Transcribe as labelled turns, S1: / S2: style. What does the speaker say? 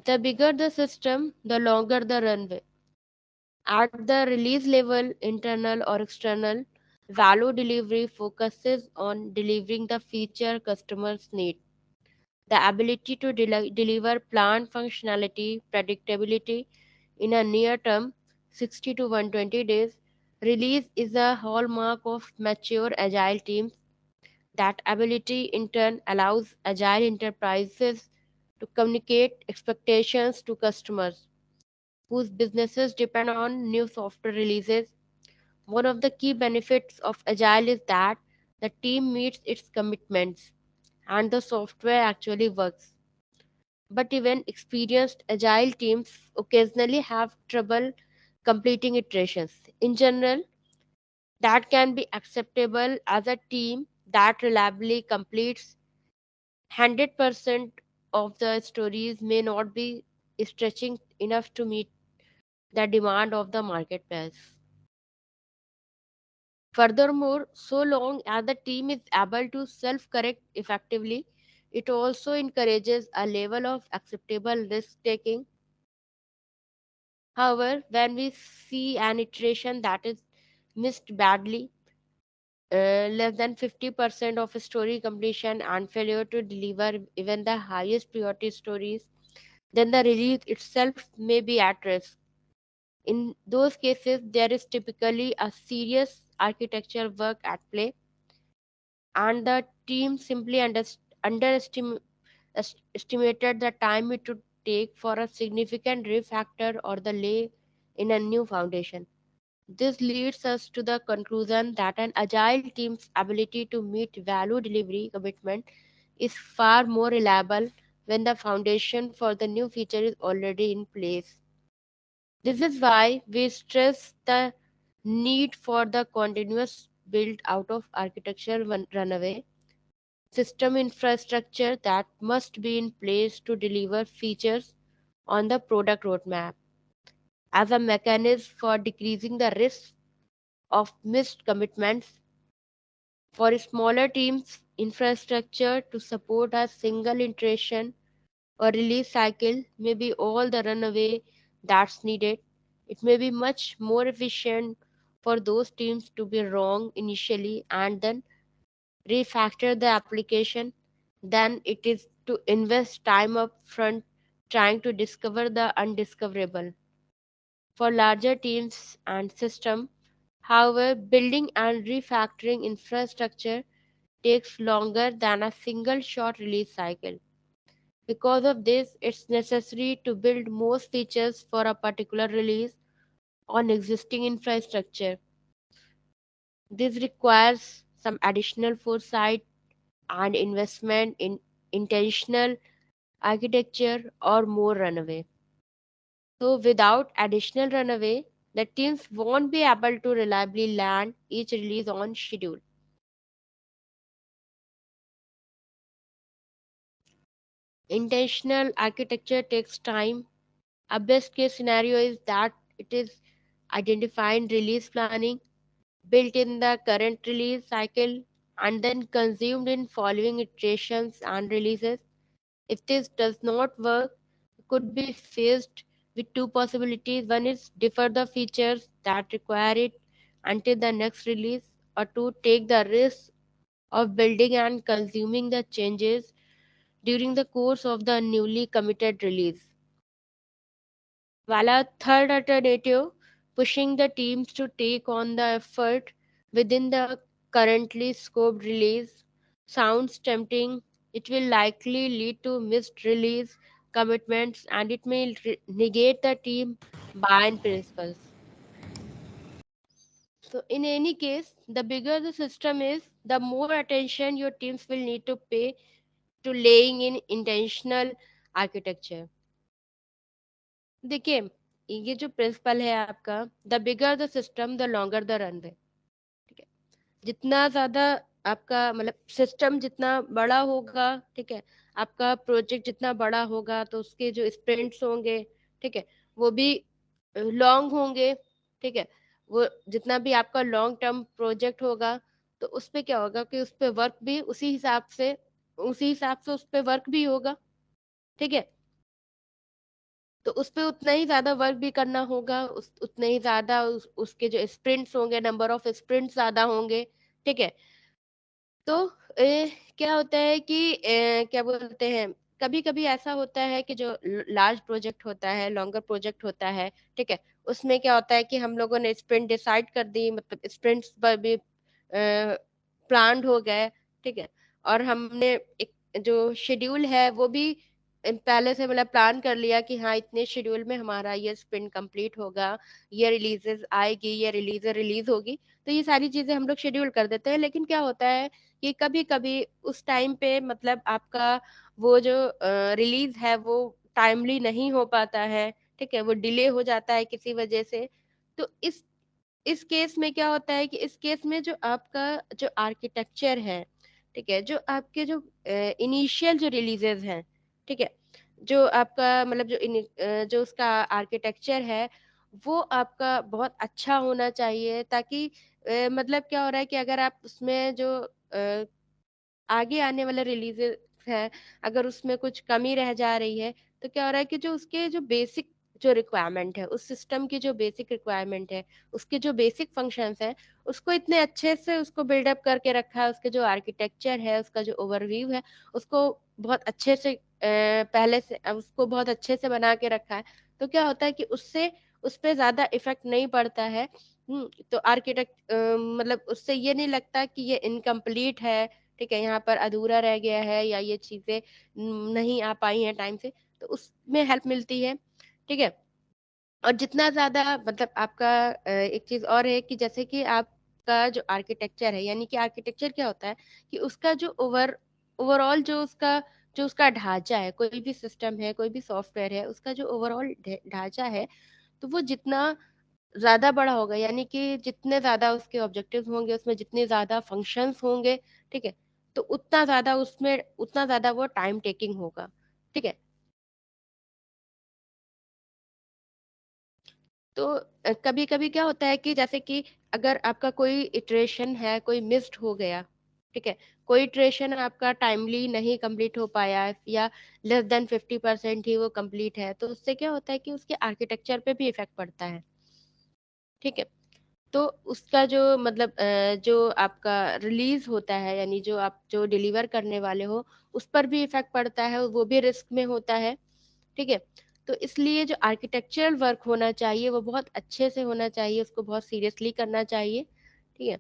S1: The bigger the system, the longer the runway. At the release level, internal or external, value delivery focuses on delivering the feature customers need. The ability to deliver planned functionality, predictability in a near term, 60 to 120 days, release is a hallmark of mature agile teams. That ability in turn allows agile enterprises to communicate expectations to customers whose businesses depend on new software releases. One of the key benefits of agile is that the team meets its commitments and the software actually works. But even experienced agile teams occasionally have trouble completing iterations. In general, that can be acceptable as a team that reliably completes 100% of the stories may not be stretching enough to meet the demand of the marketplace. Furthermore, so long as the team is able to self correct effectively, it also encourages a level of acceptable risk taking. However, when we see an iteration that is missed badly, less than 50% of story completion and failure to deliver even the highest priority stories, then the release itself may be at risk. In those cases, there is typically a serious architecture work at play, and the team simply underestimated the time it would take for a significant refactor or the lay in a new foundation. This leads us to the conclusion that an agile team's ability to meet value delivery commitment is far more reliable when the foundation for the new feature is already in place. This is why we stress the need for the continuous build out of architecture runaway system infrastructure that must be in place to deliver features on the product roadmap as a mechanism for decreasing the risk of missed commitments. For smaller teams, infrastructure to support a single iteration or release cycle may be all the runaway that's needed. It may be much more efficient for those teams to be wrong initially and then refactor the application than it is to invest time up front trying to discover the undiscoverable. For larger teams and systems, however, building and refactoring infrastructure takes longer than a single short release cycle. Because of this, it's necessary to build most features for a particular release on existing infrastructure. This requires some additional foresight and investment in intentional architecture or more runaway. So, without additional runaway, the teams won't be able to reliably land each release on schedule. Intentional architecture takes time. A best case scenario is that it is identified release planning, built in the current release cycle, and then consumed in following iterations and releases. If this does not work, it could be faced with two possibilities. One is defer the features that require it until the next release, or two, take the risk of building and consuming the changes during the course of the newly committed release. While a third alternative, pushing the teams to take on the effort within the currently scoped release, sounds tempting. It will likely lead to missed release commitments and it may negate the team buy-in principles. So, in any case, the bigger the system is, the more attention your teams will need to pay to laying in intentional architecture. देखिए, ये जो principal है आपका, the bigger the system the longer the runway. ठीक है, जितना ज़्यादा आपका मतलब सिस्टम जितना बड़ा होगा, ठीक है, आपका प्रोजेक्ट जितना बड़ा होगा तो उसके जो स्प्रिंट्स होंगे, ठीक है, वो भी लॉन्ग होंगे। ठीक है, वो जितना भी आपका लॉन्ग टर्म प्रोजेक्ट होगा तो उस पे क्या होगा कि उस पे वर्क भी उसी हिसाब से उस पे वर्क भी होगा। ठीक है, तो उस पे उतना ही ज्यादा वर्क भी करना होगा, उतने ही ज्यादा उसके जो स्प्रिंट्स होंगे, नंबर ऑफ स्प्रिंट्स ज्यादा होंगे। ठीक है। तो क्या होता है कि क्या बोलते हैं, कभी कभी ऐसा होता है कि जो लार्ज प्रोजेक्ट होता है, लॉन्गर प्रोजेक्ट होता है, ठीक है, उसमें क्या होता है कि हम लोगों ने स्प्रिंट डिसाइड कर दी, मतलब स्प्रिंट्स पर भी प्लान्ड हो गए। ठीक है। और हमने एक जो शेड्यूल है वो भी पहले से मतलब प्लान कर लिया कि हाँ इतने शेड्यूल में हमारा ये स्प्रिंट कंप्लीट होगा, ये रिलीजेस आएगी, ये रिलीज होगी। तो ये सारी चीजें हम लोग शेड्यूल कर देते हैं, लेकिन क्या होता है कि कभी कभी उस टाइम पे मतलब आपका वो जो रिलीज है वो टाइमली नहीं हो पाता है। ठीक है, वो डिले हो जाता है किसी वजह से। तो इस केस में क्या होता है कि इस केस में जो आपका जो आर्किटेक्चर है, ठीक है, जो आपके जो इनिशियल जो रिलीजेस हैं, ठीक है, जो आपका मतलब जो जो उसका आर्किटेक्चर है वो आपका बहुत अच्छा होना चाहिए, ताकि मतलब क्या हो रहा है कि अगर आप उसमें जो आगे आने वाले रिलीजेस है, अगर उसमें कुछ कमी रह जा रही है, तो क्या हो रहा है कि जो उसके जो बेसिक जो रिक्वायरमेंट है, उस सिस्टम की जो बेसिक रिक्वायरमेंट है, उसके जो बेसिक फंक्शंस है, उसको इतने अच्छे से उसको बिल्डअप करके रखा है, उसके जो आर्किटेक्चर है, उसका जो ओवरव्यू है, उसको बहुत अच्छे से पहले से उसको बहुत अच्छे से बना के रखा है। तो क्या होता है कि उससे उस पे ज्यादा इफेक्ट नहीं पड़ता है। तो आर्किटेक्ट मतलब उससे ये नहीं लगता कि ये इनकम्प्लीट है, ठीक है, यहाँ पर अधूरा रह गया है, या ये चीजें नहीं आ पाई हैं टाइम से, तो उसमें हेल्प मिलती है। ठीक है। और जितना ज्यादा मतलब आपका एक चीज और है कि जैसे कि आपका जो आर्किटेक्चर है, यानी कि आर्किटेक्चर क्या होता है कि उसका जो ओवरऑल जो उसका ढांचा है, कोई भी सिस्टम है, कोई भी सॉफ्टवेयर है, उसका जो ओवरऑल ढांचा है, तो वो जितना ज्यादा बड़ा होगा, यानी कि जितने ज्यादा उसके ऑब्जेक्टिव्स होंगे, उसमें जितने ज्यादा फंक्शंस होंगे, ठीक है, तो उतना ज्यादा वो टाइम टेकिंग होगा। ठीक है। तो कभी कभी क्या होता है कि जैसे कि अगर आपका कोई इटरेशन है, कोई मिस्ड हो गया, ठीक है, कोई इटरेशन आपका टाइमली नहीं कंप्लीट हो पाया, या लेस देन 50% ही वो कंप्लीट है, तो उससे क्या होता है कि उसके आर्किटेक्चर पे भी इफेक्ट पड़ता है। ठीक है। तो उसका जो मतलब जो आपका रिलीज होता है, यानी जो आप जो डिलीवर करने वाले हो, उस पर भी इफेक्ट पड़ता है, वो भी रिस्क में होता है। ठीक है। तो इसलिए जो आर्किटेक्चरल वर्क होना चाहिए वो बहुत अच्छे से होना चाहिए, उसको बहुत सीरियसली करना चाहिए। ठीक है।